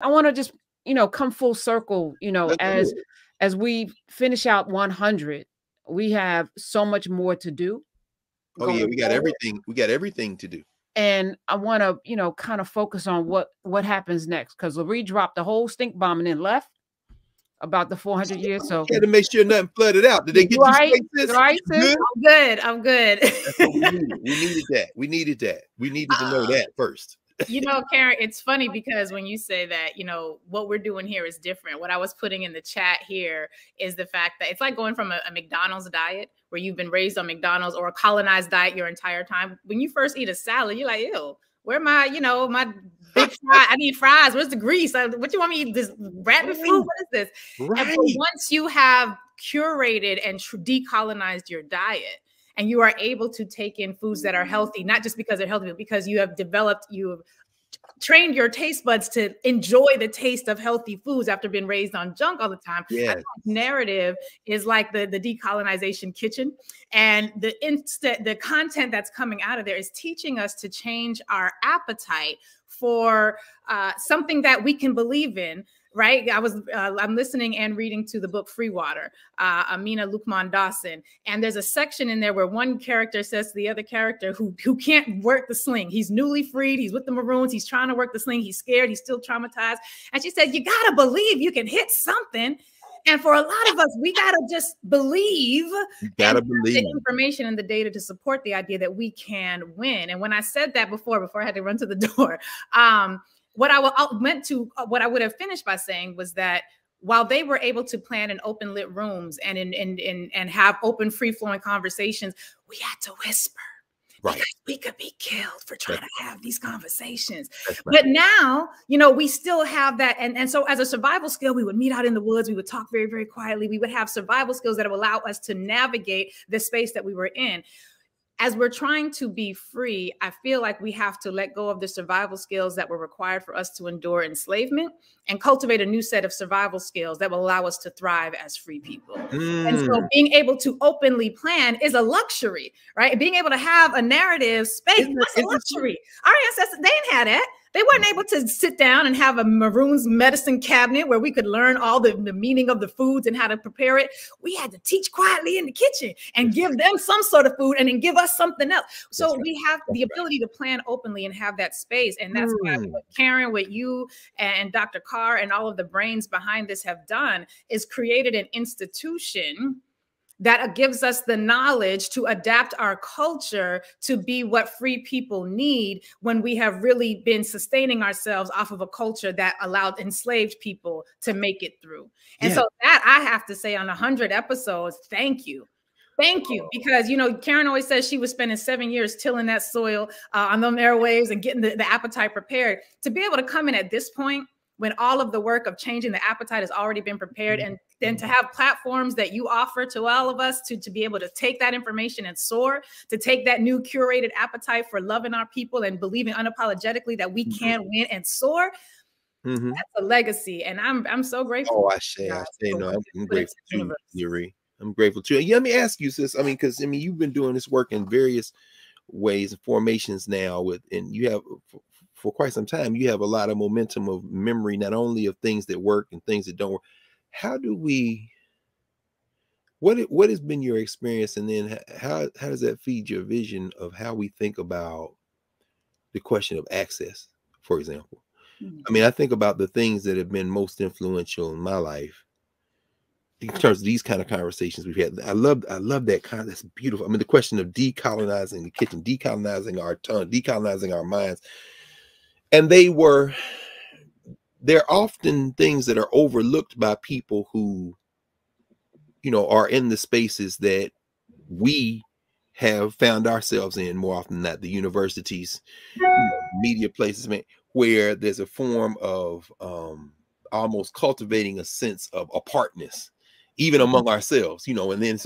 I want to just, come full circle, Let's do it. as we finish out 100, we have so much more to do Oh yeah, going we got forward. everything. We got everything to do. And I want to, kind of focus on what happens next, because Lurie dropped the whole stink bomb and then left about the 400 years. So You had to make sure nothing flooded out. Did they get you right, straight, sis? right, You sis. good? I'm good. I'm good. That's what we needed. We needed that. We needed that. We needed to know that first. You know, Karen, it's funny because when you say that, what we're doing here is different. What I was putting in the chat here is the fact that it's like going from a McDonald's diet where you've been raised on McDonald's or a colonized diet your entire time. When you first eat a salad, you're like, ew, where my, my big fry? I need fries. Where's the grease? What you want me to eat? This rabbit food? What is this? Right. And once you have curated and decolonized your diet, and you are able to take in foods that are healthy, not just because they're healthy, but because you have trained your taste buds to enjoy the taste of healthy foods after being raised on junk all the time. Yes. Narrative is like the decolonization kitchen, and the content that's coming out of there is teaching us to change our appetite for something that we can believe in. Right. I'm listening and reading to the book Free Water, Amina Lukman Dawson. And there's a section in there where one character says to the other character who can't work the sling. He's newly freed. He's with the Maroons. He's trying to work the sling. He's scared. He's still traumatized. And she said, you got to believe you can hit something. And for a lot of us, we got to just believe. You got to believe the information and the data to support the idea that we can win. And when I said that before I had to run to the door, what I would have finished by saying was that while they were able to plan in open lit rooms and have open, free flowing conversations, we had to whisper. Right. Because we could be killed for trying to have these conversations. Right. But now, we still have that. And so as a survival skill, we would meet out in the woods. We would talk very, very quietly. We would have survival skills that would allow us to navigate the space that we were in. As we're trying to be free, I feel like we have to let go of the survival skills that were required for us to endure enslavement and cultivate a new set of survival skills that will allow us to thrive as free people. And so being able to openly plan is a luxury, right? Being able to have a narrative space, that's a luxury. Our ancestors, they didn't have that. They weren't able to sit down and have a Maroon's medicine cabinet where we could learn all the meaning of the foods and how to prepare it. We had to teach quietly in the kitchen and give them some sort of food and then give us something else. So we have the ability to plan openly and have that space. And that's why what Karen, what you and Dr. Carr and all of the brains behind this have done is created an institution that gives us the knowledge to adapt our culture to be what free people need when we have really been sustaining ourselves off of a culture that allowed enslaved people to make it through. And so that I have to say on 100 episodes, thank you. Thank you. Because, Karen always says she was spending 7 years tilling that soil on them airwaves and getting the appetite prepared. To be able to come in at this point when all of the work of changing the appetite has already been prepared, and then to have platforms that you offer to all of us to be able to take that information and soar, to take that new curated appetite for loving our people and believing unapologetically that we can win and soar. That's a legacy. And I'm so grateful. Oh, I say no, I'm grateful too, Lurie. I'm grateful too. Let me ask you, sis. Because you've been doing this work in various ways and formations now and you have for quite some time, you have a lot of momentum of memory, not only of things that work and things that don't work. What has been your experience, and then how does that feed your vision of how we think about the question of access, for example? I think about the things that have been most influential in my life in terms of these kind of conversations we've had. I love that kind. That's beautiful. The question of decolonizing the kitchen, decolonizing our tongue, decolonizing our minds. And they're often things that are overlooked by people who, are in the spaces that we have found ourselves in more often than not, the universities, media places, where there's a form of almost cultivating a sense of apartness, even among ourselves, and then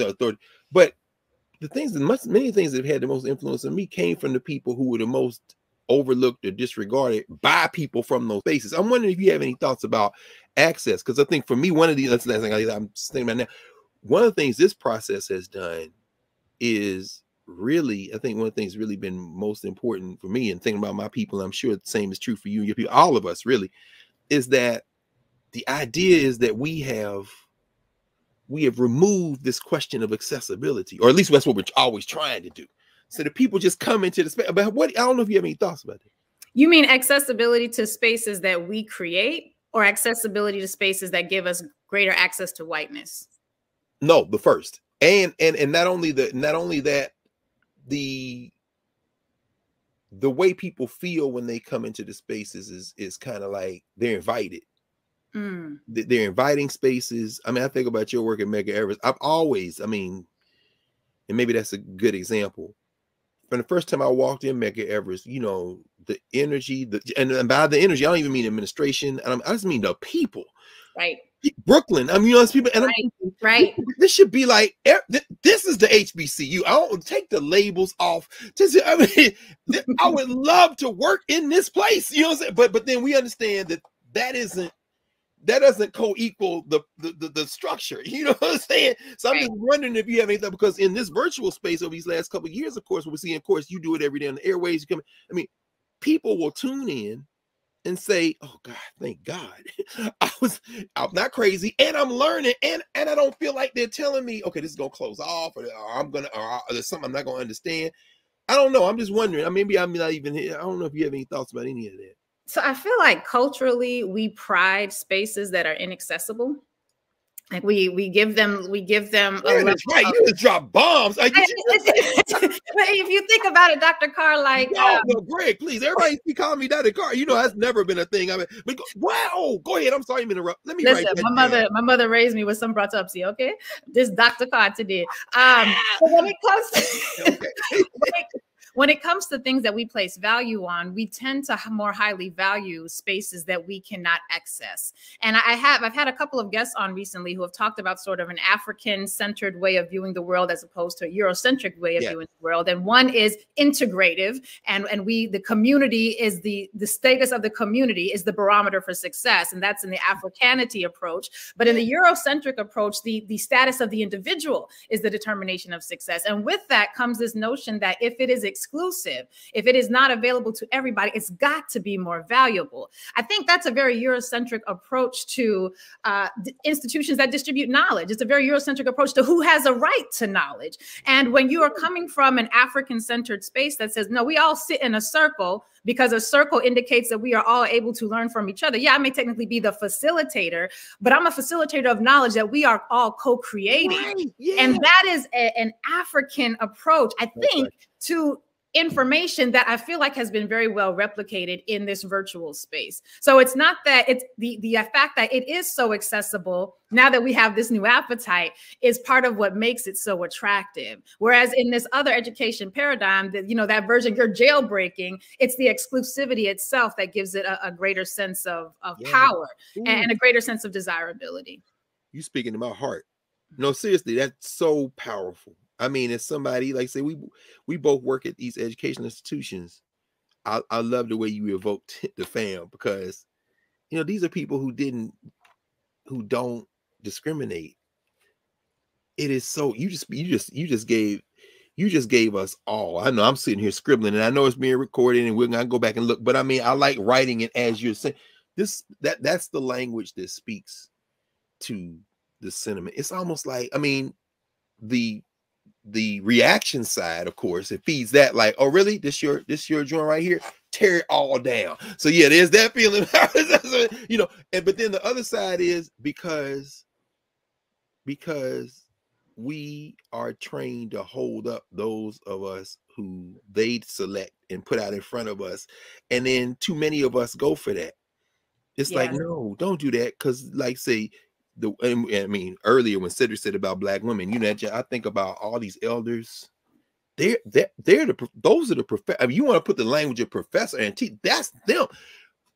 but many things that have had the most influence on me came from the people who were the most overlooked or disregarded by people from those spaces. I'm wondering if you have any thoughts about access, because I think for me, that's the thing I'm thinking about now. One of the things this process has done is really, I think one of the things really been most important for me, and thinking about my people, and I'm sure the same is true for you and your people, all of us really, is that the idea is that we have removed this question of accessibility, or at least that's what we're always trying to do. So the people just come into the space. But what, I don't know if you have any thoughts about that. You mean accessibility to spaces that we create, or accessibility to spaces that give us greater access to whiteness? No, the first. And not only that, the way people feel when they come into the spaces is kind of like they're invited. They're inviting spaces. I mean, I think about your work at Medgar Evers. I've always, I mean, and maybe that's a good example. From the first time I walked in Medgar Evers, you know, the energy, and by the energy, I don't even mean administration. I just mean the people. Right. Brooklyn. I mean, you know, people, and right. This should be like, this is the HBCU. I don't take the labels off. I mean, I would love to work in this place. You know what I'm saying? But then we understand that doesn't co-equal the structure. You know what I'm saying? So I'm just wondering if you have anything, because in this virtual space over these last couple of years, of course, we're seeing, of course, you do it every day on the airways. You come, I mean, people will tune in and say, "Oh God, thank God, I'm not crazy, and I'm learning, and I don't feel like they're telling me, okay, this is gonna close off, or there's something I'm not gonna understand." I don't know. I'm just wondering. Maybe I'm not even here. I don't know if you have any thoughts about any of that. So I feel like culturally we pride spaces that are inaccessible. Like we give them Yeah, that's right. You just drop bombs. If you think about it, Dr. Carr, like no, Greg, please. Everybody be calling me Dr. Carr. You know, that's never been a thing. I mean, but wow, go ahead. I'm sorry, I'm interrupt. Let me listen. Write My mother raised me with some autopsy. Okay, this Dr. Carr today. So when it comes when it comes to things that we place value on, we tend to more highly value spaces that we cannot access. And I've had a couple of guests on recently who have talked about sort of an African-centered way of viewing the world as opposed to a Eurocentric way of viewing the world. And one is integrative, and the community is the status of the community is the barometer for success, and that's in the Africanity approach. But in the Eurocentric approach, the status of the individual is the determination of success. And with that comes this notion that if it is exclusive, if it is not available to everybody, it's got to be more valuable. I think that's a very Eurocentric approach to institutions that distribute knowledge. It's a very Eurocentric approach to who has a right to knowledge. And when you are coming from an African-centered space that says, no, we all sit in a circle because a circle indicates that we are all able to learn from each other. Yeah, I may technically be the facilitator, but I'm a facilitator of knowledge that we are all co-creating. Right, yeah. And that is an African approach, I think, to information that I feel like has been very well replicated in this virtual space. So it's not that it's the fact that it is so accessible now that we have this new appetite is part of what makes it so attractive. Whereas in this other education paradigm, that, you know, that version you're jailbreaking, it's the exclusivity itself that gives it a greater sense of power and a greater sense of desirability. You speaking to my heart. No, seriously, that's so powerful. I mean, as somebody, like say, we both work at these educational institutions. I love the way you evoked the fam, because, you know, these are people who don't discriminate. It is so, you just gave us all. I know I'm sitting here scribbling, and I know it's being recorded, and we're gonna go back and look. But I mean, I like writing it as you're saying. That's the language that speaks to the sentiment. It's almost like, I mean, the reaction side, of course, it feeds that, like, oh really, this your joint right here, tear it all down. So yeah, there's that feeling. You know, but then the other side is because we are trained to hold up those of us who they select and put out in front of us, and then too many of us go for that. It's like, no, don't do that, because, like, say, I mean, earlier when Cedric said about Black women, you know, I think about all these elders. Those are the professors. I mean, you want to put the language of professor and teach, that's them.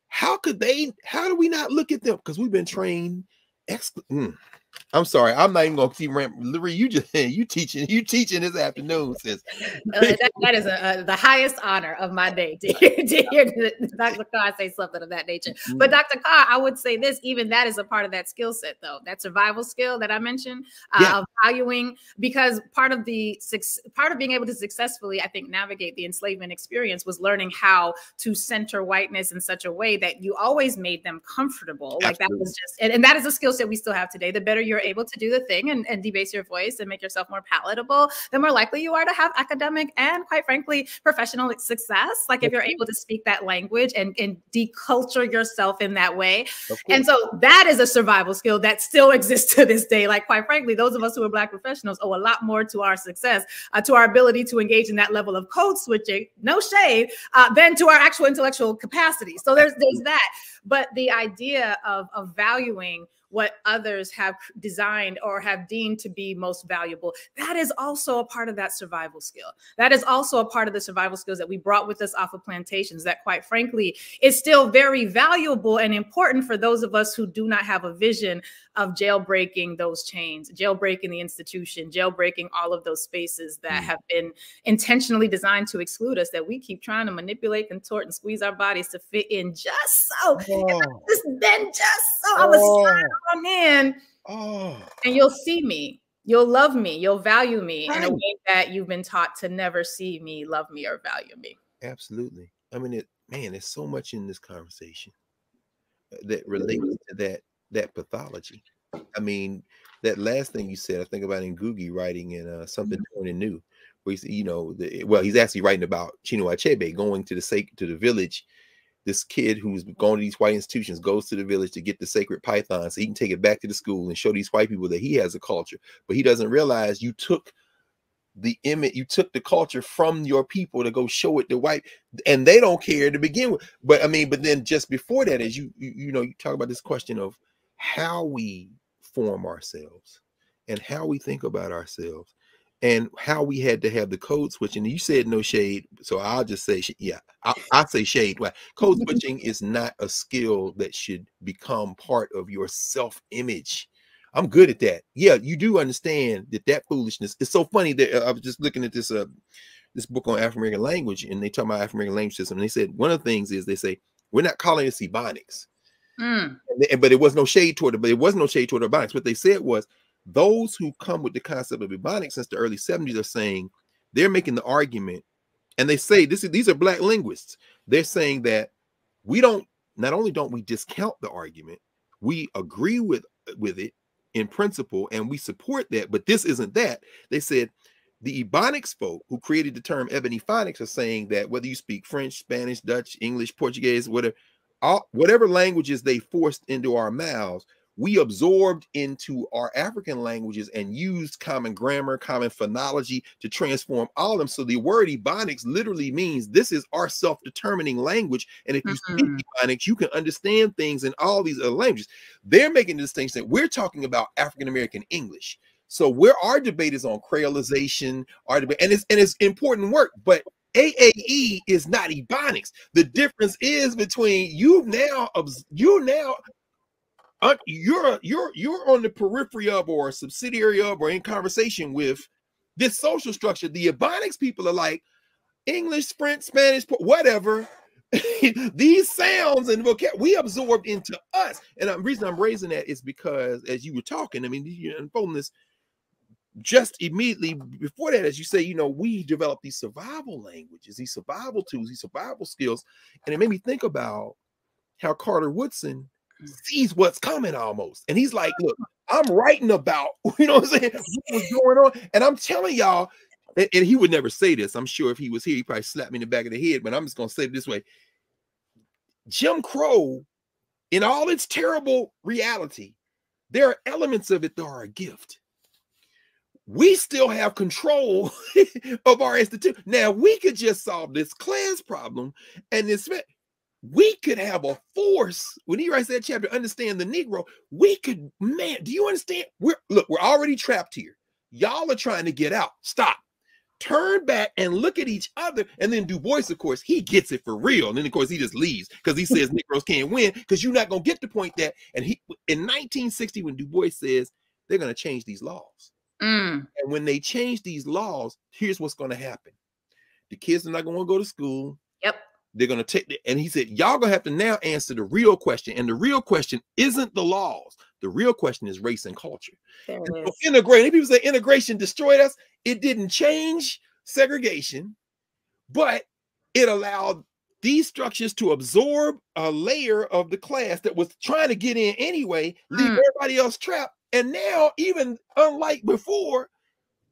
How do we not look at them? Because we've been trained. I'm sorry, I'm not even gonna keep rambling. Lurie, you teaching this afternoon, sis. That is the highest honor of my day to hear Dr. Carr say something of that nature. But Dr. Carr, I would say this: even that is a part of that skill set, though, that survival skill that I mentioned, of valuing, because part of being able to successfully, I think, navigate the enslavement experience was learning how to center whiteness in such a way that you always made them comfortable. Like that was just, and that is a skill set we still have today. The better you're able to do the thing and debase your voice and make yourself more palatable, the more likely you are to have academic and, quite frankly, professional success. Like if you're able to speak that language and deculture yourself in that way. And so that is a survival skill that still exists to this day. Like, quite frankly, those of us who are Black professionals owe a lot more to our success, to our ability to engage in that level of code switching, no shade, than to our actual intellectual capacity. So there's that. But the idea of valuing what others have designed or have deemed to be most valuable, that is also a part of that survival skill. That is also a part of the survival skills that we brought with us off of plantations that, quite frankly, is still very valuable and important for those of us who do not have a vision of jailbreaking those chains, jailbreaking the institution, jailbreaking all of those spaces that have been intentionally designed to exclude us, that we keep trying to manipulate, contort, and squeeze our bodies to fit in just so. I was slide on in, and you'll see me, you'll love me, you'll value me in a way that you've been taught to never see me, love me, or value me. Absolutely. I mean, there's so much in this conversation that relates to that pathology. I mean, that last thing you said, I think about Ngugi writing in Something Torn and New, where he's, he's actually writing about Chinua Achebe going to the village. This kid who's going to these white institutions goes to the village to get the sacred python so he can take it back to the school and show these white people that he has a culture. But he doesn't realize you took the image, you took the culture from your people to go show it to white, and they don't care to begin with. But I mean, but then just before that, as you talk about this question of how we form ourselves and how we think about ourselves and how we had to have the code switching. And you said no shade, so I'll just say, I'll say shade. Code switching is not a skill that should become part of your self-image. I'm good at that. Yeah, you do understand that foolishness. It's so funny that I was just looking at this book on African American language, and they talk about African American language system. And they said one of the things is they say we're not calling this Ebonics, but it was no shade toward it. But it was no shade toward Ebonics. What they said was those who come with the concept of Ebonics since the early 70s are saying they're making the argument, and they say these are Black linguists. They're saying that not only don't we discount the argument, we agree with it in principle, and we support that, but this isn't that. They said the Ebonics folk who created the term ebony phonics are saying that whether you speak French, Spanish, Dutch, English, Portuguese, whatever languages they forced into our mouths, we absorbed into our African languages and used common grammar, common phonology to transform all of them. So the word Ebonics literally means this is our self-determining language. And if you speak Ebonics, you can understand things in all these other languages. They're making the distinction that we're talking about African-American English. So where our debate is on creolization, and it's important work, but AAE is not Ebonics. The difference is between you're on the periphery of, or a subsidiary of, or in conversation with this social structure. The Ebonics people are like English, French, Spanish, whatever. These sounds and vocabulary we absorbed into us. And the reason I'm raising that is because as you were talking, I mean, you're unfolding this just immediately before that, as you say, we developed these survival languages, these survival tools, these survival skills. And it made me think about how Carter Woodson sees what's coming almost. And he's like, look, I'm writing about, what I'm saying, what's going on. And I'm telling y'all, and he would never say this. I'm sure if he was here, he'd probably slap me in the back of the head, but I'm just going to say it this way. Jim Crow, in all its terrible reality, there are elements of it that are a gift. We still have control of our institution. Now, we could just solve this class problem and this. We could have a force. When he writes that chapter, Understand the Negro, we could, man, do you understand? We're already trapped here. Y'all are trying to get out. Stop. Turn back and look at each other. And then Du Bois, of course, he gets it for real. And then, of course, he just leaves because he says Negroes can't win because you're not going to get the point that. And in 1960, when Du Bois says they're going to change these laws. Mm. And when they change these laws, here's what's going to happen. The kids are not going to go to school. Yep. They're going to take and he said, y'all going to have to now answer the real question. And the real question isn't the laws. The real question is race and culture. There And it so is. integrating, people say integration destroyed us. It didn't change segregation, but it allowed these structures to absorb a layer of the class that was trying to get in anyway, leave everybody else trapped. And now, even unlike before,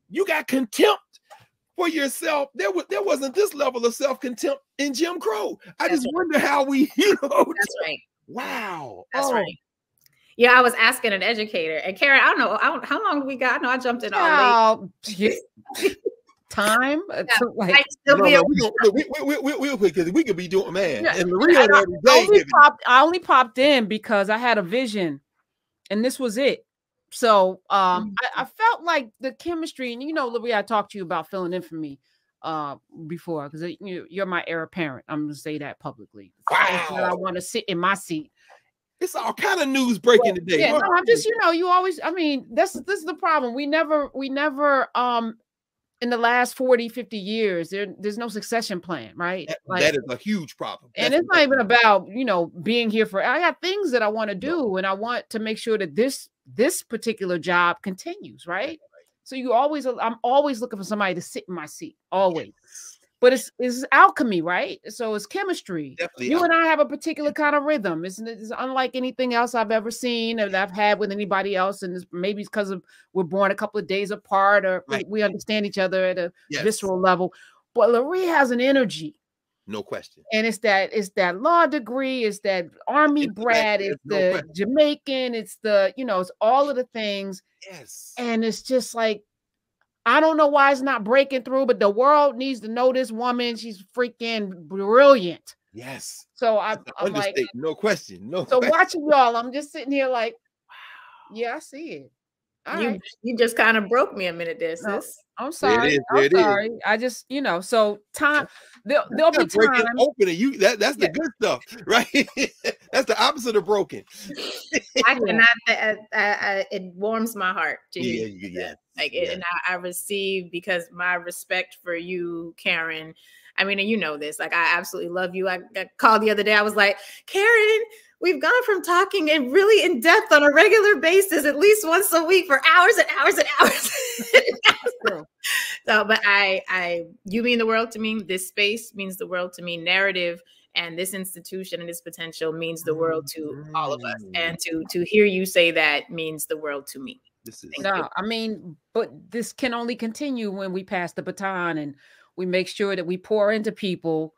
you got contempt for yourself. There wasn't this level of self-contempt in Jim Crow. I just wonder how we, That's right. Wow. That's right. Yeah, I was asking an educator, and Karen, I don't know how long do we got? I know I jumped in all late. Time. We'll because we could be doing, man. Yeah, and I only popped in because I had a vision, and this was it. So I felt like the chemistry, and Lurie, I talked to you about filling in for me before, because you're my heir apparent. I'm gonna say that publicly. Wow. I want to sit in my seat. It's all kind of news breaking today. Yeah, no, I'm just, you always, I mean, this is the problem. We never in the last 40, 50 years, there's no succession plan, right? That is a huge problem. And it's not even about, being here I got things that I want to do, and I want to make sure that this particular job continues, right? So I'm always looking for somebody to sit in my seat, always. But it's alchemy, right? So it's chemistry. Definitely you and I have a particular kind of rhythm. It's unlike anything else I've ever seen and I've had with anybody else. And maybe it's because we're born a couple of days apart, or we understand each other at a visceral level. But Lurie has an energy. No question. And it's that law degree, it's that army brat, it's the Jamaican, it's it's all of the things. Yes. And it's just like, I don't know why it's not breaking through, but the world needs to know this woman. She's freaking brilliant. Yes. So I'm like, no question. So watching y'all, I'm just sitting here like, wow. Yeah, I see it. You just kind of broke me a minute there, sis. I'm sorry. I'm sorry. I just, so time there'll be time. Open and that's the good stuff, right? That's the opposite of broken. I cannot. It warms my heart to hear. And I receive, because my respect for you, Karen. I mean, and you know this. Like, I absolutely love you. I got called the other day. I was like, Karen, we've gone from talking and really in depth on a regular basis, at least once a week, for hours and hours and hours. So, but you mean the world to me. This space means the world to me. Narrative and this institution and this potential means the world to all of us. And to hear you say that means the world to me. I mean, but this can only continue when we pass the baton and we make sure that we pour into people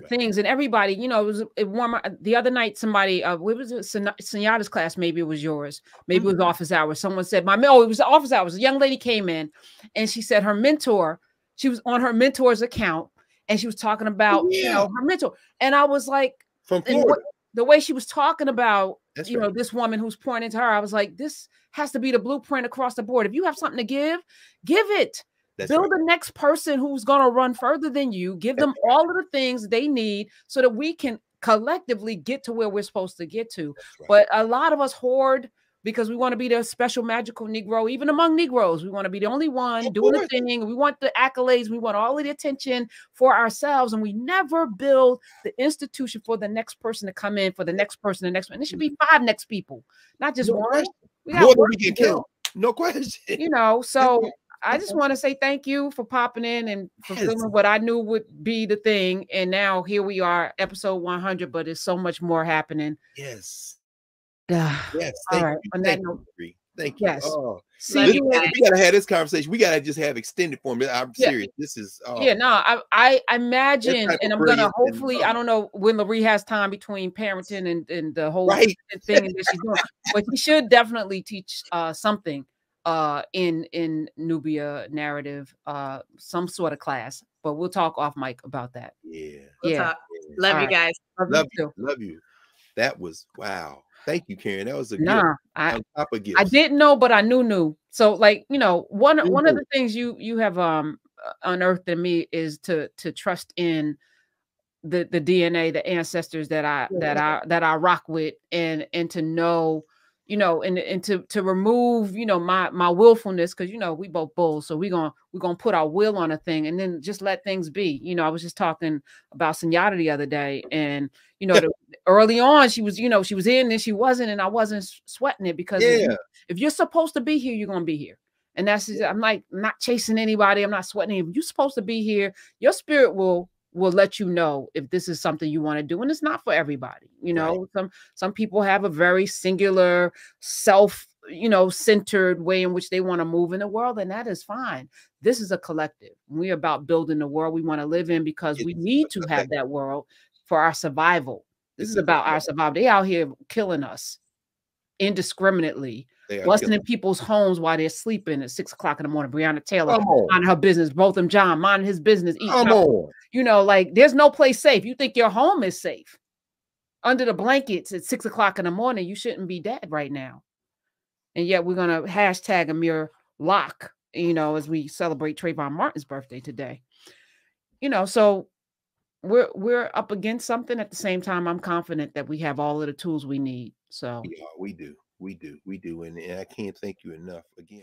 things, and everybody, it was warm. The other night, somebody, it was Senyata's class, maybe it was yours, maybe it was office hours. Someone said, it was office hours. A young lady came in and she said her mentor, she was on her mentor's account and she was talking about, her mentor. And I was like, from Florida. The way she was talking about, this woman who's pouring into her, I was like, this has to be the blueprint across the board. If you have something to give it. Build the next person who's going to run further than you. Give them all of the things they need so that we can collectively get to where we're supposed to get to. But a lot of us hoard because we want to be the special magical Negro. Even among Negroes, we want to be the only one doing the thing. We want the accolades. We want all of the attention for ourselves. And we never build the institution for the next person to come in, for the next person, the next one. And it should be 5 next people, not just one. We got work to do. No question. So I just want to say thank you for popping in and fulfilling what I knew would be the thing. And now here we are, episode 100, but there's so much more happening. Yes. Yes. Thank you. Thank you. Yes. Oh, we gotta have this conversation. We gotta just have extended form. I'm serious. This is I imagine, and I'm gonna hopefully, I don't know when Lurie has time between parenting and the whole thing that she's doing, but she should definitely teach something in Nubia narrative, some sort of class. But we'll talk off mic about that. We'll talk. Love you guys. Love you. That was wow. Thank you, Karen. That was a gift on top of gift. I didn't know, but I knew. So, like, one of the things you have unearthed in me is to trust in the DNA, the ancestors that I rock with, and to know you know, and to remove, you know, my willfulness, because, you know, we both bulls, so we're gonna put our will on a thing and then just let things be. You know, I was just talking about Senyata the other day, and you know, early on she was, you know, she was in and she wasn't, and I wasn't sweating it, because if you're supposed to be here, you're gonna be here. And that's just, I'm like, not chasing anybody, I'm not sweating. If you're supposed to be here, your spirit will let you know if this is something you want to do. And it's not for everybody. You know, some people have a very singular self, you know, centered way in which they want to move in the world. And that is fine. This is a collective. We're about building the world we want to live in, because we need to have that world for our survival. This is about our survival. They out here killing us indiscriminately, busting in people's homes while they're sleeping at 6 o'clock in the morning. Breonna Taylor minding her business, Botham John minding his business, eating. You know, like, there's no place safe. You think your home is safe under the blankets at 6 o'clock in the morning? You shouldn't be dead right now. And yet we're gonna hashtag Amir Locke, you know, as we celebrate Trayvon Martin's birthday today. You know, so we're up against something. At the same time, I'm confident that we have all of the tools we need. So yeah, we do. And I can't thank you enough again.